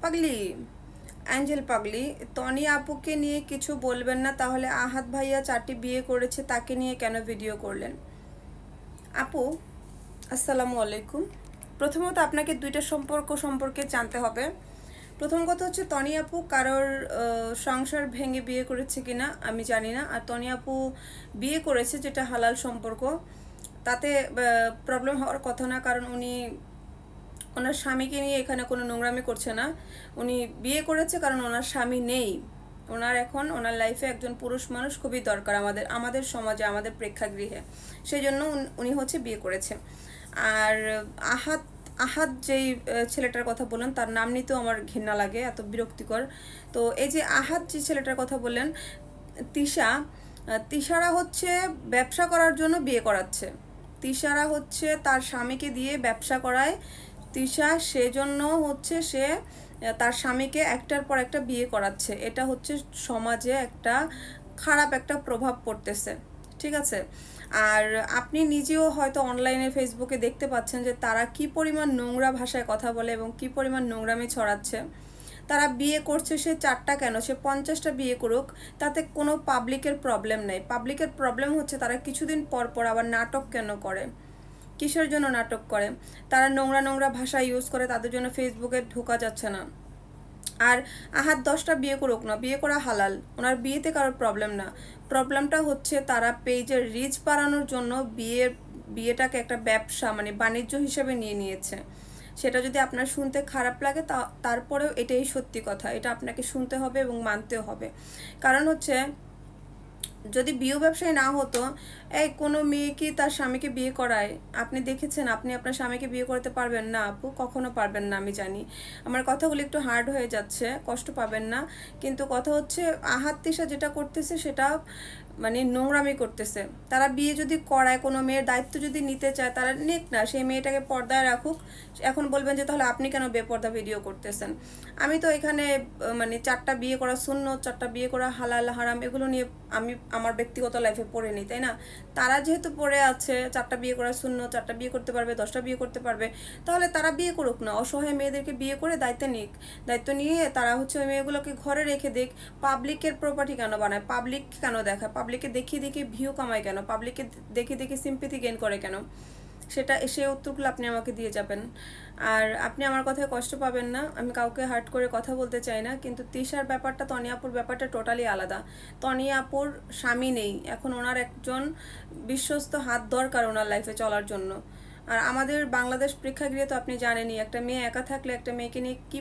পাগলি, অ্যাঞ্জেল পাগলি, তনি আপুকে নিয়ে কিছু বলবেন না? তাহলে আহাদ ভাইয়া 4টি বিয়ে করেছে, তাকে নিয়ে কেন ভিডিও করলেন? আপু, আসসালামু আলাইকুম। প্রথমত আপনাকে দুইটা সম্পর্ক সম্পর্কে জানতে হবে। প্রথম কথা হচ্ছে, তনি আপু কারোর সংসার ভেঙে বিয়ে করেছে কিনা আমি জানি না। আর তনি আপু বিয়ে করেছে যেটা হালাল সম্পর্ক, তাতে প্রবলেম হওয়ার কথা না, কারণ উনি ওনার স্বামীকে নিয়ে এখানে কোনো নোংরামি করছে না। উনি বিয়ে করেছে কারণ ওনার স্বামী নেই। ওনার এখন ওনার লাইফে একজন পুরুষ মানুষ খুবই দরকার, আমাদের আমাদের সমাজে, আমাদের প্রেক্ষাগৃহে। সেই জন্য উনি হচ্ছে বিয়ে করেছে। আর আহাত আহাত যেই ছেলেটার কথা বললেন, তার নাম নিতেও আমার ঘৃণা লাগে, এত বিরক্তিকর। তো এই যে আহাত যে ছেলেটার কথা বললেন, তিশারা হচ্ছে ব্যবসা করার জন্য বিয়ে করাচ্ছে। তিশারা হচ্ছে তার স্বামীকে দিয়ে ব্যবসা করায়। তিশা সেজন্য হচ্ছে সে তার স্বামীকে একটার পর একটা বিয়ে করাচ্ছে। এটা হচ্ছে সমাজে একটা খারাপ একটা প্রভাব পড়তেছে, ঠিক আছে? আর আপনি নিজেও হয়তো অনলাইনে ফেসবুকে দেখতে পাচ্ছেন যে তারা কি পরিমাণ নোংরা ভাষায় কথা বলে এবং কি পরিমাণ নোংরামি ছড়াচ্ছে। তারা বিয়ে করছে, সে 4টা কেন, সে 50টা বিয়ে করুক, তাতে কোনো পাবলিকের প্রবলেম নেই। পাবলিকের প্রবলেম হচ্ছে তারা কিছুদিন পর পর আবার নাটক কেন করে, কিসের জন্য নাটক করে। তারা নোংরা নোংরা ভাষা ইউজ করে, তাদের জন্য ফেসবুকে ঢোকা যাচ্ছে না। আর আহাত 10টা বিয়ে করুক না, বিয়ে করা হালাল, ওনার বিয়েতে কারোর প্রবলেম না। প্রবলেমটা হচ্ছে তারা পেজের রিচ বাড়ানোর জন্য বিয়েটাকে একটা ব্যবসা, মানে বাণিজ্য হিসেবে নিয়ে নিয়েছে। সেটা যদি আপনার শুনতে খারাপ লাগে, তারপরেও এটাই সত্যি কথা, এটা আপনাকে শুনতে হবে এবং মানতেও হবে। কারণ হচ্ছে, যদি বিয়ে ব্যবসায় না হতো, এই কোনো মেয়ে কি তার স্বামীকে বিয়ে করায়? আপনি দেখেছেন? আপনি আপনার স্বামীকে বিয়ে করতে পারবেন না আপু, কখনো পারবেন না। আমি জানি আমার কথাগুলো একটু হার্ড হয়ে যাচ্ছে, কষ্ট পাবেন না। কিন্তু কথা হচ্ছে, আহাত তিশা যেটা করতেছে সেটা মানে নোংরামি করতেছে। তারা বিয়ে যদি করায়, কোনো মেয়ের দায়িত্ব যদি নিতে চায়, তারা নিক না, সেই মেয়েটাকে পর্দায় রাখুক। এখন বলবেন যে তাহলে আপনি কেন বেপর্দা ভিডিও করতেছেন? আমি তো এখানে মানে 4টা বিয়ে করা সুন্নত, 4টা বিয়ে করা হালাল হারাম, এগুলো নিয়ে আমি আমার ব্যক্তিগত লাইফে পড়ে নিই, তাই না? তারা যেহেতু পড়ে আছে 4টা বিয়ে করা সুন্নত, 4টা বিয়ে করতে পারবে, 10টা বিয়ে করতে পারবে, তাহলে তারা বিয়ে করুক না। অসহায় মেয়েদেরকে বিয়ে করে দায়িত্ব নিক, দায়িত্ব নিয়ে তারা হচ্ছে ওই মেয়েগুলোকে ঘরে রেখে দিক। পাবলিকের প্রপার্টি কেন বানায়? পাবলিক কেন দেখায়? পাবলিকে দেখিয়ে দেখিয়ে ভিউ কামায় কেন? পাবলিকে দেখিয়ে দেখিয়ে সিম্পেথি গেইন করে কেন? সেই উত্তরগুলো আপনি আমাকে দিয়ে যাবেন। আর আপনি আমার কথায় কষ্ট পাবেন না, আমি কাউকে হার্ট করে কথা বলতে চাই না। কিন্তু তিশার ব্যাপারটা, তনি আপুর ব্যাপারটা টোটালি আলাদা। তনি আপুর স্বামী নেই, এখন ওনার একজন বিশ্বস্ত হাত দরকার ওনার লাইফে চলার জন্য। আর আমাদের বাংলাদেশ প্রেক্ষাগৃহে তো আপনি জানেনই, একটা মেয়ে একা থাকলে একটা মেয়েকে নিয়ে কি